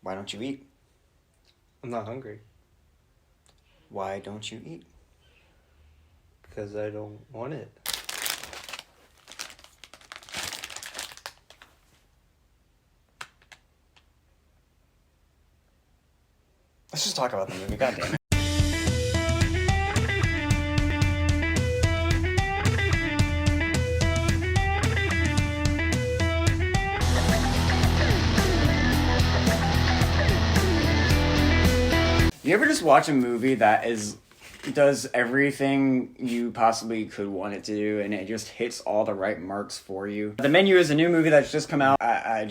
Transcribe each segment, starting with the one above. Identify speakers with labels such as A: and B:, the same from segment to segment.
A: Why don't you eat?
B: I'm not hungry.
A: Why don't you eat?
B: Because I don't want it.
A: Let's just talk about the movie, god damn it. You ever just watch a movie that does everything you possibly could want it to do, and it just hits all the right marks for you? The Menu is a new movie that's just come out. I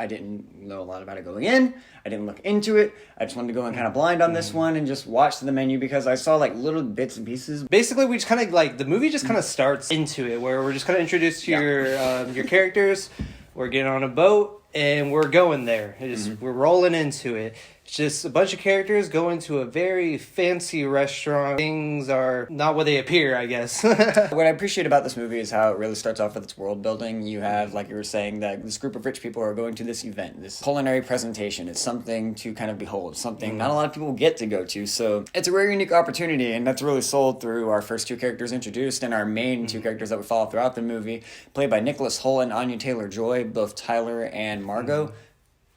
A: didn't know a lot about it going in. I didn't look into it. I just wanted to go in kind of blind on this one and just watch The Menu because I saw like little bits and pieces.
B: Basically, we just kind of like the movie just kind of starts into it where we're just kind of introduced to your characters. We're getting on a boat and we're going there. We're rolling into it. It's just a bunch of characters going to a very fancy restaurant. Things are not what they appear, I guess.
A: What I appreciate about this movie is how it really starts off with its world building. You have, like you were saying, that this group of rich people are going to this event, this culinary presentation. It's something to kind of behold, something not a lot of people get to go to. So it's a very unique opportunity, and that's really sold through our first two characters introduced and our main two characters that we follow throughout the movie, played by Nicholas Hoult and Anya Taylor-Joy, both Tyler and Margot.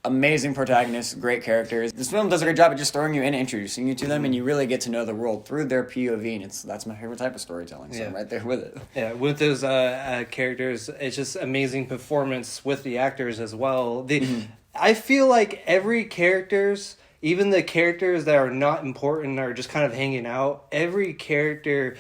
A: Amazing protagonists, great characters. This film does a great job at just throwing you in and introducing you to them, and you really get to know the world through their POV, and that's my favorite type of storytelling, so I'm right there with it.
B: Yeah, with those characters, it's just amazing performance with the actors as well. I feel like every characters, even the characters that are not important are just kind of hanging out, every character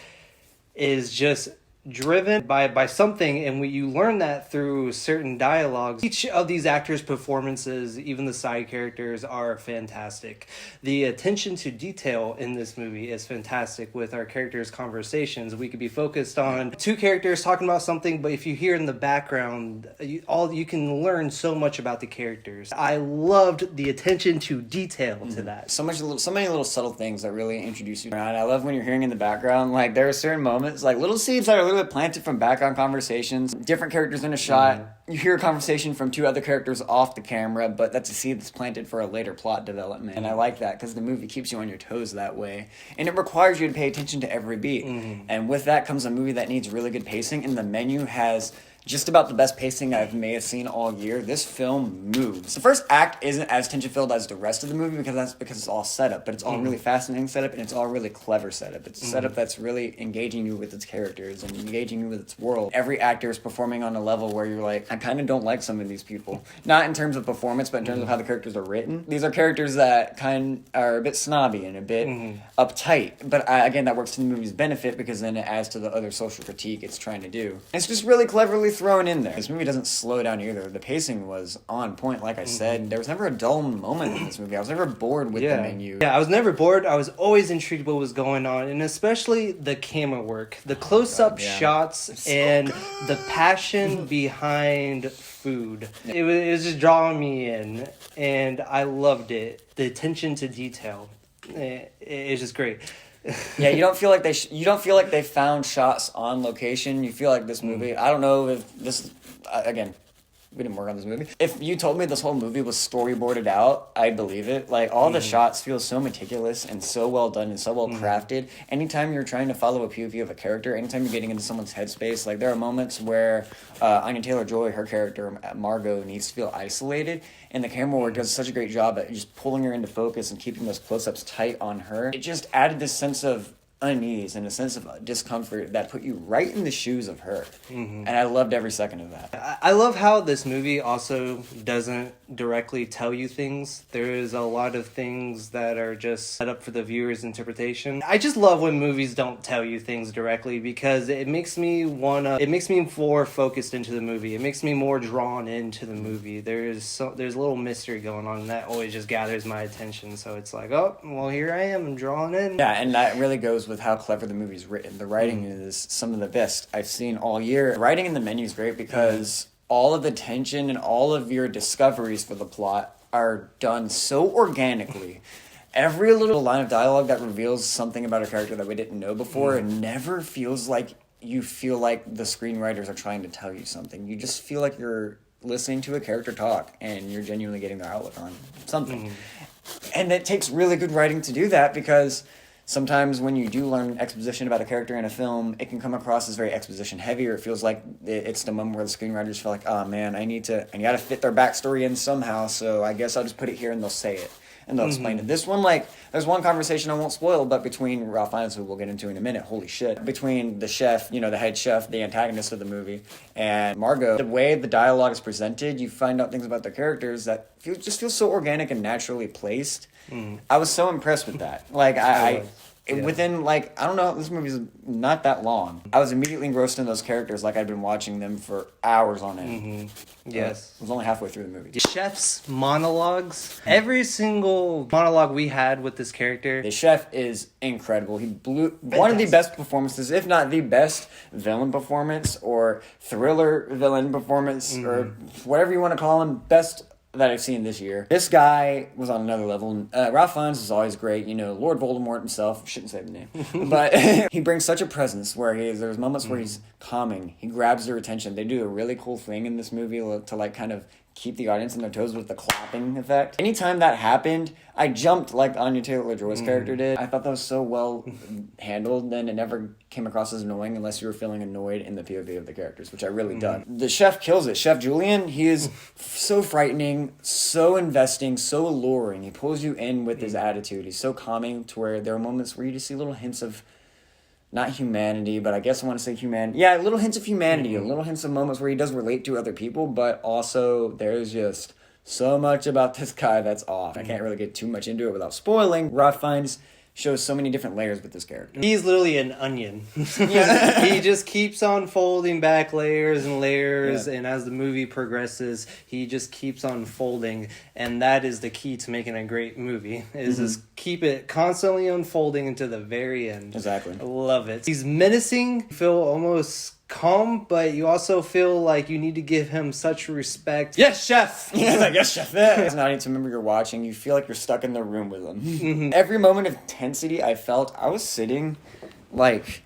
B: is just driven by something, and you learn that through certain dialogues. Each of these actors' performances, even the side characters, are fantastic. The attention to detail in this movie is fantastic with our characters' conversations. We could be focused on two characters talking about something, but if you hear in the background, you can learn so much about the characters. I loved the attention to detail to that.
A: So many little subtle things that really introduce you. And I love when you're hearing in the background, like there are certain moments, like little seeds that are planted from background conversations, different characters in a shot. You hear a conversation from two other characters off the camera, but that's a seed that's planted for a later plot development. And I like that because the movie keeps you on your toes that way. And it requires you to pay attention to every beat. And with that comes a movie that needs really good pacing, and The Menu has just about the best pacing I may have seen all year. This film moves. The first act isn't as tension-filled as the rest of the movie because it's all setup, but it's all really fascinating setup, and it's all really clever setup. It's a setup that's really engaging you with its characters and engaging you with its world. Every actor is performing on a level where you're like, I kind of don't like some of these people. Not in terms of performance, but in terms of how the characters are written. These are characters that are a bit snobby and a bit uptight, but again, that works to the movie's benefit because then it adds to the other social critique it's trying to do. It's just really cleverly thrown in there. This movie doesn't slow down either. The pacing was on point, like I said. There was never a dull moment in this movie. I was never bored with The Menu.
B: Yeah, I was never bored. I was always intrigued what was going on, and especially the camera work, the close-up shots, and the passion behind food. It was just drawing me in, and I loved it. The attention to detail. It's just great.
A: Yeah, you don't feel like they found shots on location. You feel like this movie. I don't know if this. Again, we didn't work on this movie. If you told me this whole movie was storyboarded out, I'd believe it. Like all the shots feel so meticulous and so well done and so well crafted. Anytime you're trying to follow a POV of a character, anytime you're getting into someone's headspace, like there are moments where Anya Taylor-Joy, her character Margot, needs to feel isolated. And the camera work does such a great job at just pulling her into focus and keeping those close-ups tight on her. It just added this sense of unease and a sense of discomfort that put you right in the shoes of her. And I loved every second of that.
B: I love how this movie also doesn't directly tell you things. There is a lot of things that are just set up for the viewer's interpretation. I just love when movies don't tell you things directly because it makes me more focused into the movie. It makes me more drawn into the movie. There's a little mystery going on, and that always just gathers my attention. So it's like, oh, well, here I am, I'm drawn in.
A: Yeah, and that really goes with how clever the movie's written. The writing is some of the best I've seen all year. The writing in The Menu is great because all of the tension and all of your discoveries for the plot are done so organically. Every little line of dialogue that reveals something about a character that we didn't know before never feels like you feel like the screenwriters are trying to tell you something. You just feel like you're listening to a character talk and you're genuinely getting their outlook on something. And it takes really good writing to do that, because sometimes when you do learn exposition about a character in a film, it can come across as very exposition heavy, or it feels like it's the moment where the screenwriters feel like, oh man, I gotta fit their backstory in somehow, so I guess I'll just put it here and they'll say it. And they'll explain it. This one, like, there's one conversation I won't spoil, but between Ralph Fiennes, who we'll get into in a minute, holy shit, between the chef, the head chef, the antagonist of the movie, and Margot, the way the dialogue is presented, you find out things about their characters that just feel so organic and naturally placed. I was so impressed with that. Like, within, like, I don't know, this movie's not that long. I was immediately engrossed in those characters, like I'd been watching them for hours on end.
B: Yes.
A: I was only halfway through the movie.
B: The chef's monologues. Every single monologue we had with this character.
A: The chef is incredible. He blew one of the best performances, if not the best villain performance or thriller villain performance, or whatever you want to call him, best that I've seen this year. This guy was on another level. Ralph Fiennes is always great. Lord Voldemort himself. Shouldn't say the name. But he brings such a presence where there's moments where he's calming. He grabs their attention. They do a really cool thing in this movie to like kind of keep the audience on their toes with the clapping effect. Anytime that happened, I jumped like Anya Taylor-Joy's character did. I thought that was so well handled, and it never came across as annoying unless you were feeling annoyed in the POV of the characters, which I really dug. The chef kills it. Chef Julian, he is so frightening, so investing, so alluring. He pulls you in with his attitude. He's so calming to where there are moments where you just see little hints of not humanity, but I guess I want to say humanity. Yeah, little hints of humanity, little hints of moments where he does relate to other people, but also there's just so much about this guy that's off. I can't really get too much into it without spoiling. Ralph Fiennes shows so many different layers with this character.
B: He's literally an onion. He just keeps on folding back layers and layers, and as the movie progresses, he just keeps on folding, and that is the key to making a great movie, is just keep it constantly unfolding until the very end.
A: Exactly.
B: I love it. He's menacing, you feel almost calm, but you also feel like you need to give him such respect. Yes, chef!
A: Yeah, like, yes, chef. As an audience member you're watching, you feel like you're stuck in the room with him. Every moment of tensity I felt, I was sitting, like,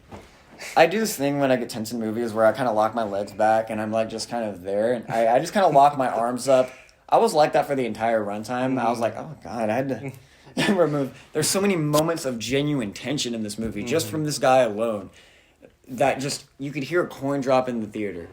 A: I do this thing when I get tense in movies where I kind of lock my legs back and I'm like just kind of there, and I just kind of lock my arms up. I was like that for the entire runtime. I was like, oh god, I had to remove. There's so many moments of genuine tension in this movie, just from this guy alone, that just, you could hear a coin drop in the theater.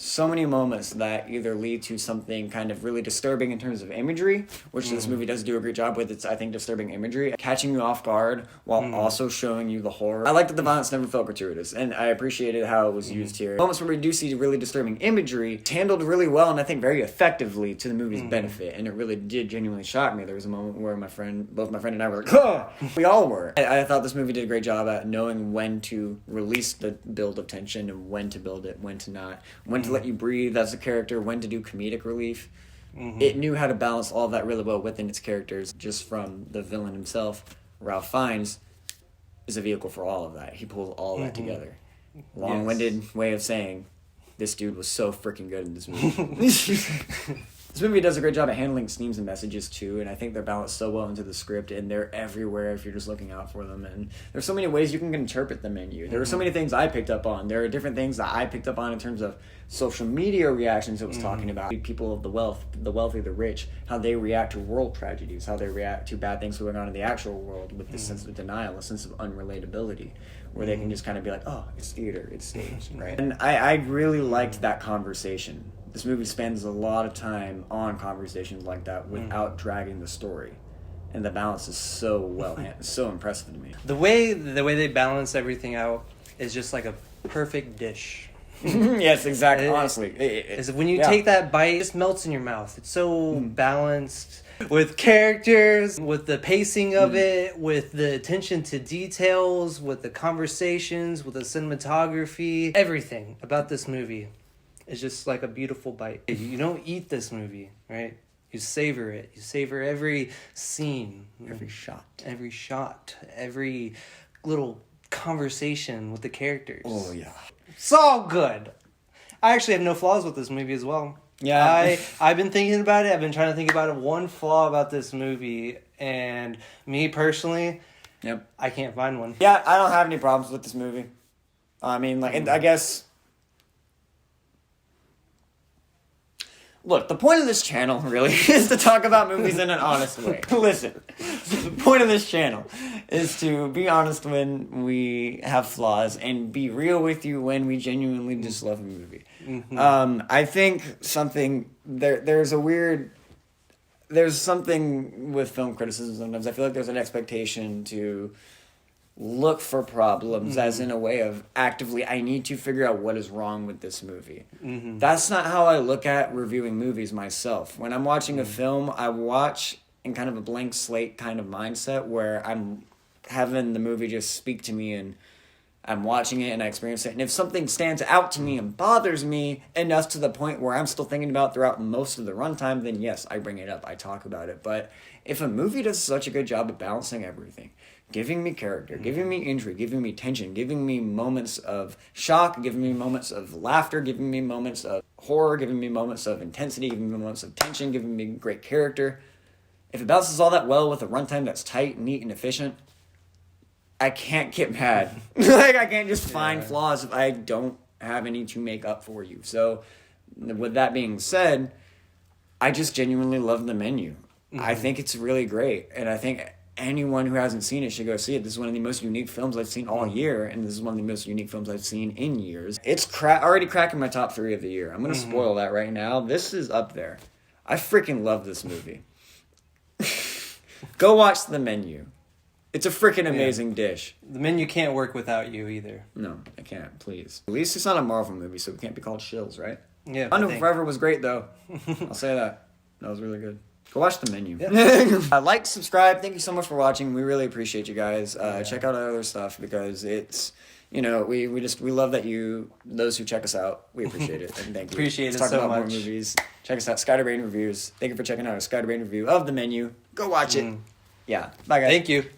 A: So many moments that either lead to something kind of really disturbing in terms of imagery, which this movie does do a great job with. It's, I think, disturbing imagery, catching you off guard while also showing you the horror. I like that the violence never felt gratuitous, and I appreciated how it was used here. Moments where we do see really disturbing imagery, it's handled really well, and I think very effectively to the movie's benefit, and it really did genuinely shock me. There was a moment where both my friend and I were like, oh! We all were. I thought this movie did a great job at knowing when to release the build of tension and when to build it, when to not, when to let you breathe as a character, when to do comedic relief. It knew how to balance all of that really well within its characters. Just from the villain himself, Ralph Fiennes is a vehicle for all of that. He pulls all that together. Long-winded way of saying this dude was so freaking good in this movie. This movie does a great job at handling themes and messages too, and I think they're balanced so well into the script, and they're everywhere if you're just looking out for them. And there's so many ways you can interpret them in you. There were so many things I picked up on. There are different things that I picked up on in terms of social media reactions it was talking about. People of the wealthy, the rich, how they react to world tragedies, how they react to bad things going on in the actual world with this sense of denial, a sense of unrelatability, where they can just kind of be like, oh, it's theater, it's stage, right? And I really liked that conversation. This movie spends a lot of time on conversations like that without dragging the story. And the balance is so well handled, so impressive to me.
B: The way they balance everything out is just like a perfect dish.
A: Yes, exactly. Honestly.
B: Is when you take that bite, it just melts in your mouth. It's so balanced with characters, with the pacing of it, with the attention to details, with the conversations, with the cinematography. Everything about this movie is just like a beautiful bite. You don't eat this movie, right? You savor it. You savor every scene.
A: Every shot.
B: Every little conversation with the characters.
A: Oh, yeah.
B: It's all good. I actually have no flaws with this movie as well.
A: Yeah.
B: I've been thinking about it. I've been trying to think about it. One flaw about this movie, and me personally, I can't find one.
A: Yeah, I don't have any problems with this movie. I mean, like, I guess Look, the point of this channel really is to talk about movies in an honest way. Listen, the point of this channel is to be honest when we have flaws and be real with you when we genuinely just love a movie. Mm-hmm. I think there's something with film criticism sometimes. I feel like there's an expectation to look for problems as in a way of actively, I need to figure out what is wrong with this movie. Mm-hmm. That's not how I look at reviewing movies myself. When I'm watching a film, I watch in kind of a blank slate kind of mindset where I'm having the movie just speak to me and I'm watching it and I experience it. And if something stands out to me and bothers me enough to the point where I'm still thinking about throughout most of the runtime, then yes, I bring it up. I talk about it. But if a movie does such a good job of balancing everything, giving me character, giving me intrigue, giving me tension, giving me moments of shock, giving me moments of laughter, giving me moments of horror, giving me moments of intensity, giving me moments of tension, giving me great character. If it balances all that well with a runtime that's tight, neat, and efficient, I can't get mad. Like, I can't just find flaws if I don't have any to make up for you. So, with that being said, I just genuinely love The Menu. Mm-hmm. I think it's really great, and I think anyone who hasn't seen it should go see it. This is one of the most unique films I've seen all year, and this is one of the most unique films I've seen in years. It's already cracking my top 3 of the year. I'm going to spoil that right now. This is up there. I freaking love this movie. Go watch The Menu. It's a freaking amazing dish.
B: The Menu can't work without you either.
A: No, I can't, please. At least it's not a Marvel movie, so it can't be called shills, right?
B: Yeah.
A: Wakanda Forever was great, though. I'll say that. That was really good. Go watch The Menu. Yeah. Like, subscribe. Thank you so much for watching. We really appreciate you guys. Check out our other stuff because it's, we love that those who check us out, we appreciate it. And thank you.
B: Appreciate
A: Let's
B: it so
A: talk about
B: much.
A: more movies. Check us out, Scatterbrained Reviews. Thank you for checking out our Scatterbrained review of The Menu. Go watch it. Yeah. Bye, guys.
B: Thank you.